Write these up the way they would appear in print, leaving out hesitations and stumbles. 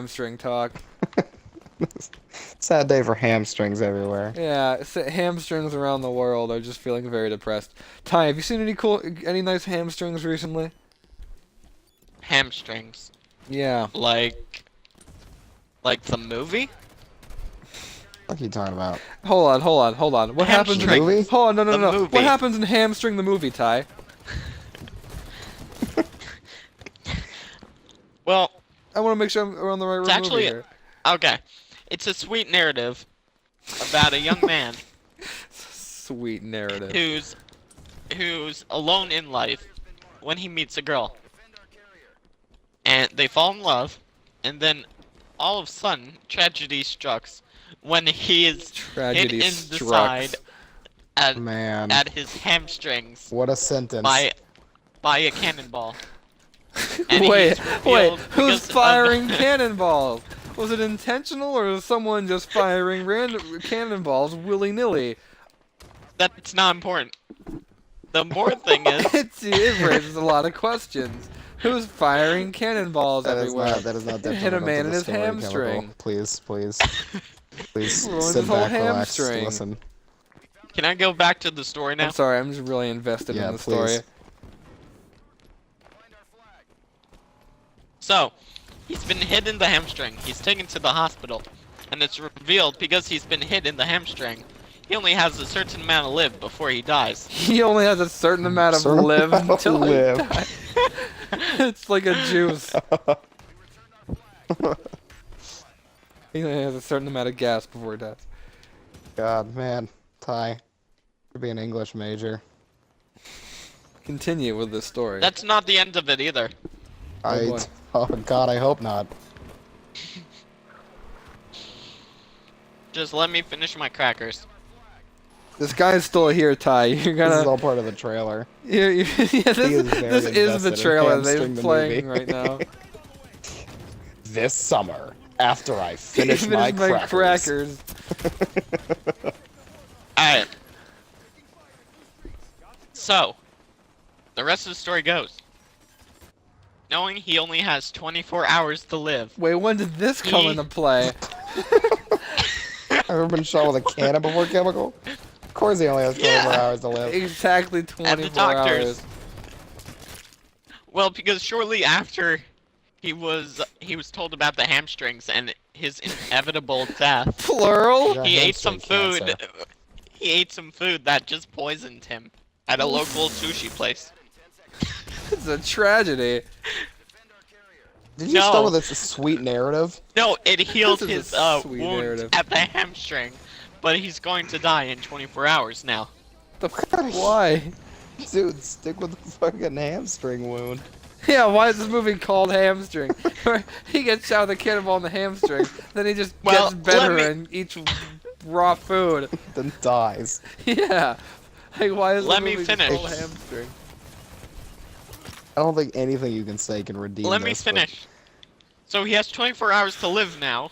hamstring talk. Sad day for hamstrings everywhere. Yeah, hamstrings around the world are just feeling very depressed. Ty, have you seen any nice hamstrings recently? Hamstrings. Yeah. Like the movie? What are you talking about? Hold on. What happens in Hamstring. Movie? Hold on, no. The movie. What happens in Hamstring the Movie, Ty? Well, I want to make sure we're on the right it's movie actually here. okay. It's a sweet narrative about a young man Sweet narrative. who's alone in life when he meets a girl. And they fall in love, and then all of a sudden, tragedy strikes when he is hit in the side Man, at his hamstrings what a sentence. by a cannonball. And Wait, he's revealed who's because of- firing cannonballs? Was it intentional, or was someone just firing random cannonballs willy-nilly? That's not important. The important thing is It raises a lot of questions. Who's firing cannonballs everywhere? That is not It hit a detrimental man to in the his story, hamstring. Chemical. Please, please Ruined sit his whole back, relax, hamstring. listen. Can I go back to the story now? I'm sorry, I'm just really invested Yeah, in the story. please. So, he's been hit in the hamstring. He's taken to the hospital, and it's revealed because he's been hit in the hamstring, he only has a certain amount to live before he dies. He only has a certain amount of Certain live amount of until he live. dies. It's like a juice. He only has a certain amount of gas before he dies. God, man, Ty, you'd be an English major. Continue with this story. That's not the end of it either. boy. Oh God, I hope not. Just let me finish my crackers. This guy's still here, Ty. You're This is gonna. all part of the trailer. Yeah, this is very is the invested in trailer Hamstring they're the playing Movie. right now. This summer, after I finish my crackers. Alright. So, the rest of the story goes. Knowing he only has 24 hours to live. Wait, when did this come into play? Ever been shot with a cannon before, Chemical? Of course he only has 24 hours to live. Exactly And 24 the doctors. hours. Well, because shortly after he was told about the hamstrings and his inevitable death, Plural? Yeah. he ate some Hamstring food. cancer. He ate some food that just poisoned him at a local sushi place. It's a tragedy. Did you No. start with this sweet narrative? No, it healed This is his a sweet wound narrative. at the hamstring, but he's going to die in 24 hours now. Why? Dude, stick with the fucking hamstring wound. Yeah, why is this movie called Hamstring? Where he gets shot with a cannonball in the hamstring, then he just Well, gets better let and eats raw food. Then dies. Yeah. Like, why is Let the me movie just finish. called Hamstring? I don't think anything you can say can redeem Let me this, but- finish. So he has 24 hours to live now.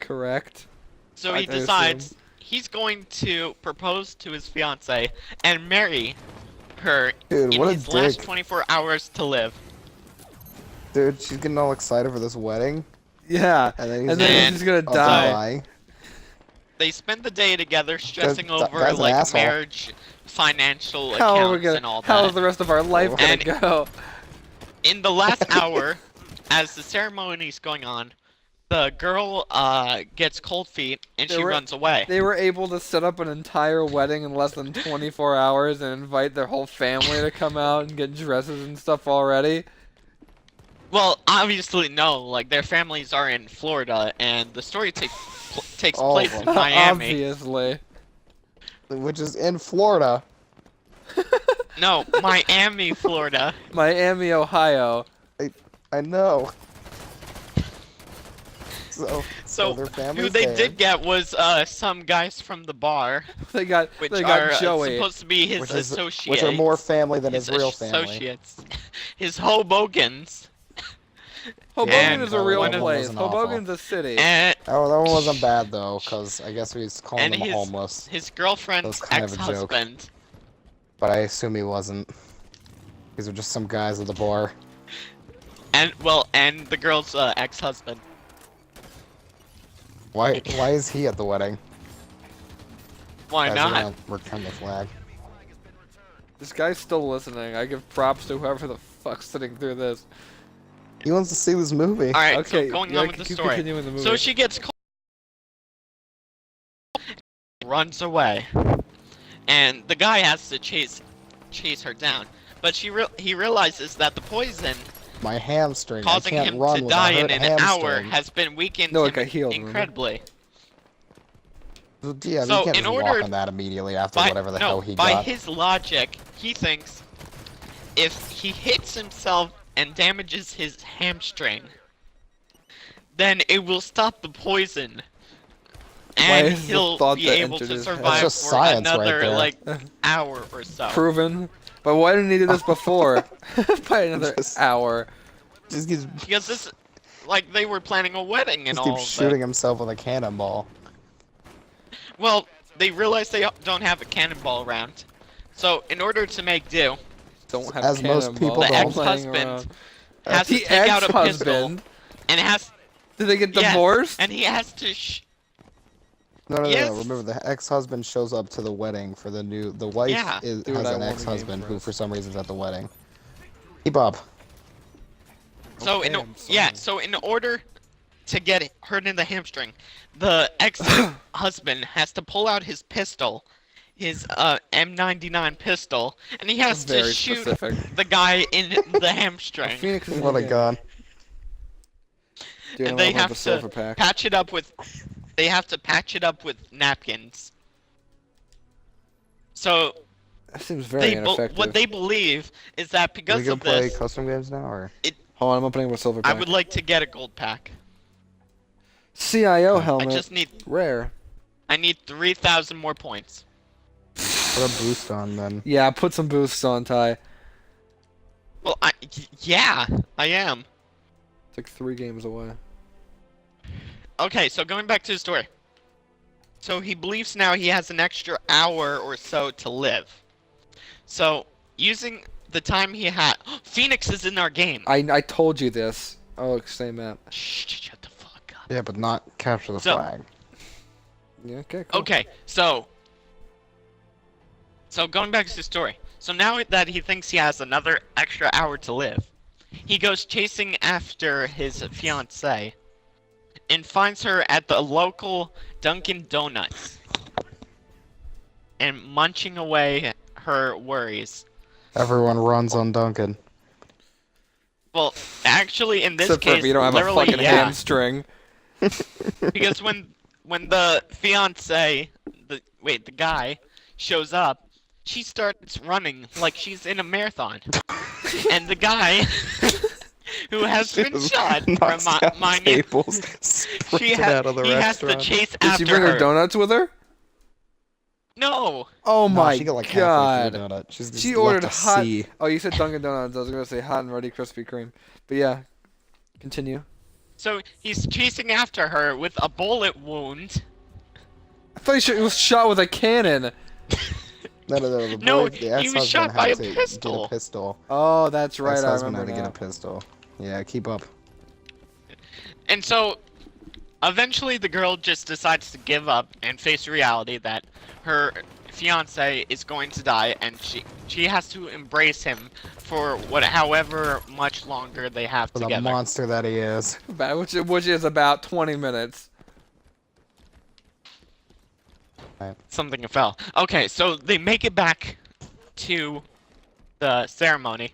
Correct. So I he decides he's going to propose to his fiancée and marry her Dude, in what a his last dick. 24 hours to live. Dude, she's getting all excited for this wedding. Yeah. And then And he's then And- he's gonna about to die. They spend the day together stressing That over guy's an like asshole. marriage, financial How are we accounts gonna? and all How's that. the rest of our life gonna And- go? In the last hour, as the ceremony's going on, the girl gets cold feet and They she were- runs away. They were able to set up an entire wedding in less than 24 hours and invite their whole family to come out and get dresses and stuff already. Well, obviously no. Like their families are in Florida, and the story takes All of place them. in Miami. Obviously. Which is in Florida. No, Miami, Florida. Miami, Ohio. I know. So So their who family's they there. did get was some guys from the bar, They got which they are got Joey. supposed to be his which is- associates. Which are more family than his his real family. associates, his Hobogans, Hoboken and is a real one of them place. wasn't awful. Hoboken's a city. and Oh, that one wasn't bad though, because I guess he's calling And them his- homeless. his girlfriend's That was kind of a joke. ex-husband. But I assume he wasn't. These are just some guys at the bar. And the girl's ex-husband. Why is he at the wedding? Why Guys, not? we're gonna return the flag. This guy's still listening. I give props to whoever the fuck's sitting through this. He wants to see this movie. Alright, Okay, so going yeah, on with the keep story. continuing the movie. So she gets called, runs away, and the guy has to chase her down. But he realizes that the poison My hamstring. causing I can't him run to with a die hurt in an hour hamstring. has been weakened No, it him got healed, remember? incredibly. Yeah, So, you can't in just walk order- on that immediately after whatever the hell he by got. his logic, he thinks if he hits himself and damages his hamstring, then it will stop the poison. Why And is the he'll thought be that able entered to his head? survive That's just for science right another, there. like, hour or so. Proven. But why didn't he do this before? By another Just- hour. Just keeps, Because this, like, they were planning a wedding and just all keeps of shooting that. himself with a cannonball. Well, they realize they don't have a cannonball around. So, in order to make do, Don't have As most cannonballs people the don't. laying ex-husband around. has to The take out a pistol ex-husband? and has Did they get yes, divorced? and he has to No. Yes. Remember, the ex-husband shows up to the wedding for the new. The wife Yeah. is, Do what has I an want ex-husband again, who, Chris. for some reason, is at the wedding. Keep up. So Okay, in I'm yeah, sorry. so in order to get hurt in the hamstring, the ex-husband has to pull out his pistol, his M99 pistol, and he has to Very shoot specific. the guy in the hamstring. Phoenix is What a gun. Dude, And I they love have the silver to pack. patch it up with napkins. So That seems very ineffective. what they believe is that Are because we gonna of play this, custom games now, or? Hold on, I'm opening up a silver I pack. would like to get a gold pack. CIO I helmet. just need Rare. 3,000 more points. Put a boost on then. Yeah, put some boosts on, Ty. Well, yeah, I am. It's like 3 games away. Okay, so going back to the story. So he believes now he has an extra hour or so to live. So, using the time he had... Phoenix is in our game! I told you this. Oh, same map. Shh, shut the fuck up. Yeah, but not capture the So- flag. Yeah, okay, cool. Okay, so going back to the story. So now that he thinks he has another extra hour to live, he goes chasing after his fiancée and finds her at the local Dunkin' Donuts and munching away her worries. Everyone runs on Duncan. Well, actually, in this Except for case, if you don't have a literally, fucking yeah. hamstring. Because when the fiance, the guy, shows up, she starts running like she's in a marathon. And the guy, who has been shot from Knocks down mine, tables, sprinting out of the he has to restaurant. chase Did after she bring her her. donuts with her? No, Oh No, my she got like halfway through god. the donut. She's just She left ordered a hot. C. Oh, you said Dunkin' Donuts. I was gonna say hot and ready Krispy Kreme. But yeah, continue. so he's chasing after her with a bullet wound. I thought he was shot with a cannon. No. The No, boy, the he was ex-husband shot had by a to pistol. Get a pistol. Oh, that's right. I Ex-husband remember had to now. get a pistol. Yeah, keep up. And so, eventually the girl just decides to give up and face reality that her fiance is going to die, and she has to embrace him for however much longer they have For the together. monster that he is. Which is about 20 minutes. Something fell. Okay, so they make it back to the ceremony,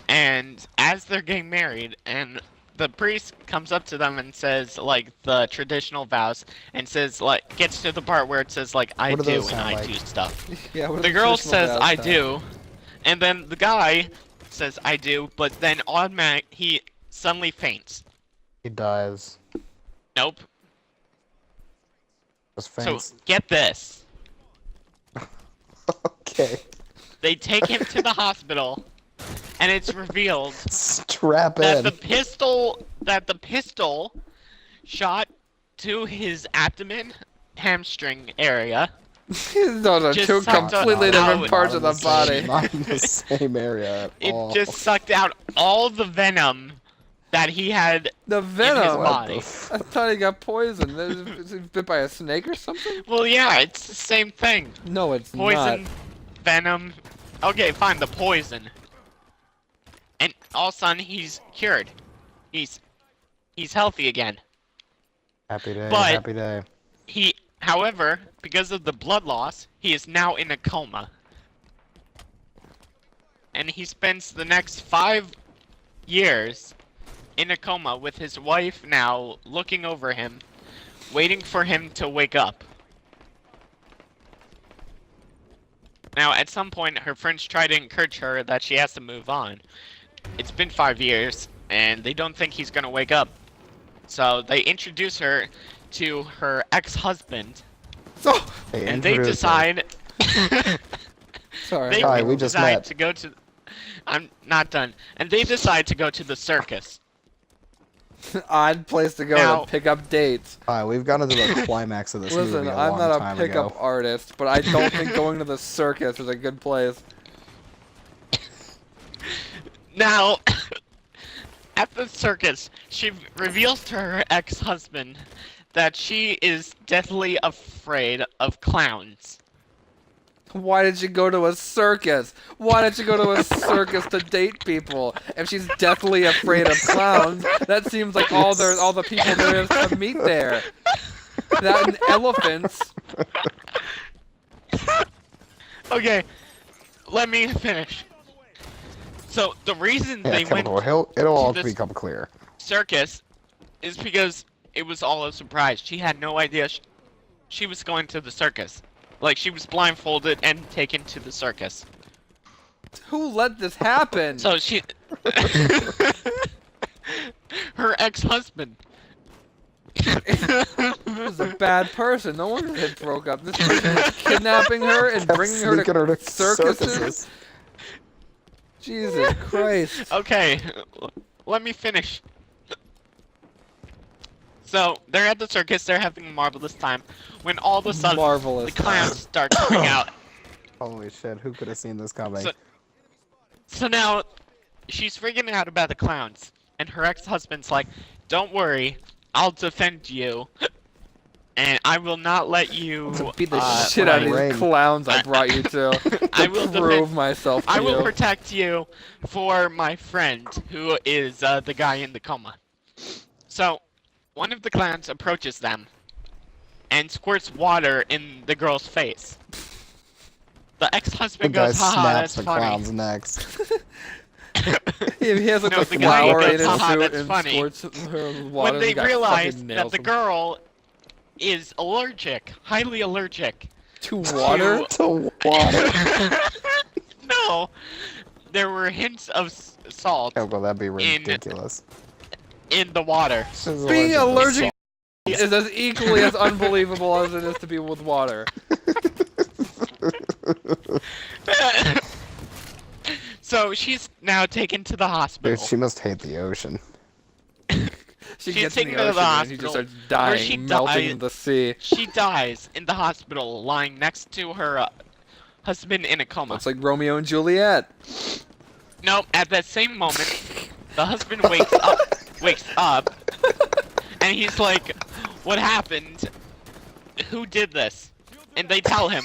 and as they're getting married, and the priest comes up to them and says, like, the traditional vows, and says, like, gets to the part where it says, like, I What do do those and sound I like? do stuff. Yeah. what are The girl traditional says, vows I sound? do, and then the guy says, I do, but then he suddenly faints. He dies. Nope. Just faints. So, get this. Okay. They take him to the hospital, and it's revealed Strap that in. the pistol shot to his abdomen, hamstring area. Those are Just two sucked completely out- different out parts Not of in the body. Not in the same area at It all. just sucked out all the venom that he had The in his venom. body. I thought he got poisoned. Is he bit by a snake or something? Well, yeah, it's the same thing. No, it's Poison, not. venom. Okay, fine, the poison. And all of a sudden, he's cured. He's healthy again. Happy day, But- happy day. However, because of the blood loss, he is now in a coma. And he spends the next 5 years in a coma with his wife now looking over him, waiting for him to wake up. Now, at some point, her friends try to encourage her that she has to move on. It's been 5 years, and they don't think he's gonna wake up. So they introduce her to her ex-husband, So, and they introduced her. decide. sorry. They Hi, we just decide met. to go to. I'm not done. And they decide to go to the circus. Odd place to go Now- to pick up dates. Hi, we've gotten to the climax of this Listen, movie a I'm long not a time pickup ago. artist, but I don't think going to the circus is a good place. Now, at the circus, she reveals to her ex-husband that she is deathly afraid of clowns. Why did you go to a circus? Why did you go to a circus to date people? If she's deathly afraid of clowns, that seems like all the people there is to meet there. That and elephants. Okay, let me finish. So the reason Yeah, they went it'll all this- become clear. circus is because it was all a surprise. She had no idea she was going to the circus. Like, she was blindfolded and taken to the circus. Who let this happen? So she... her ex-husband. This is a bad person. No wonder they broke up. This person was kidnapping her and bringing her Sneaking to circuses. Jesus Christ. Okay, let me finish. So, they're at the circus, they're having a marvelous time, when all of a sudden, Marvelous. the clowns start coming out. Holy shit, who could have seen this coming? So now, she's freaking out about the clowns, and her ex-husband's like, don't worry, I'll defend you, and I will not let you... Beat the shit out of these Ring. clowns I brought you to. I will prove defend... myself to I will you. protect you for my friend, who is the guy in the coma. So, one of the clowns approaches them and squirts water in the girl's face. The The ex-husband guy goes, haha, snaps that's the funny. clown's necks. He has like No, a the guy flower goes, in his "Haha, suit that's and funny." squirts her with water. When they the guy realize fucking that nails the him. girl is allergic, highly allergic To water? To water. No, there were hints of salt Oh, well, that'd be ridiculous. in the water. She's Being to allergic salt. is as equally as unbelievable as it is to be with water. So she's now taken to the hospital. Dude, she must hate the ocean. She She's gets in taken the to the ocean and he just hospital, starts where she dying, melting died. in the sea. She dies in the hospital, lying next to her husband in a coma. It's like Romeo and Juliet. No, at that same moment, the husband wakes up, and he's like, "What happened? Who did this?" And they tell him,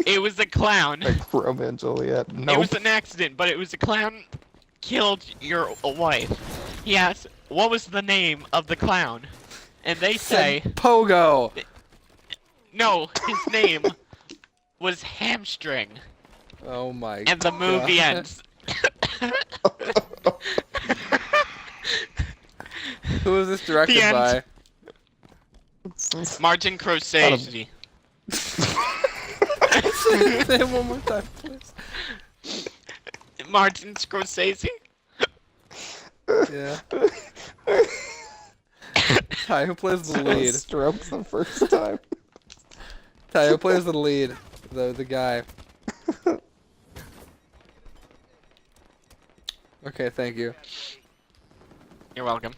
"It was a clown. Like Romeo and Juliet. It Nope. was an accident, but it was a clown killed your wife." He asks, "What was the name of the clown?" And they say, Pogo. "No, his name was Hamstring." Oh my god. And the movie ends. Who is this directed The end. by? Martin Scorsese. Say it one more time, please. Martin Scorsese? Yeah. Ty, who plays the lead? Stroke the first time. Ty, who plays the lead? The guy. Okay, thank you. You're welcome.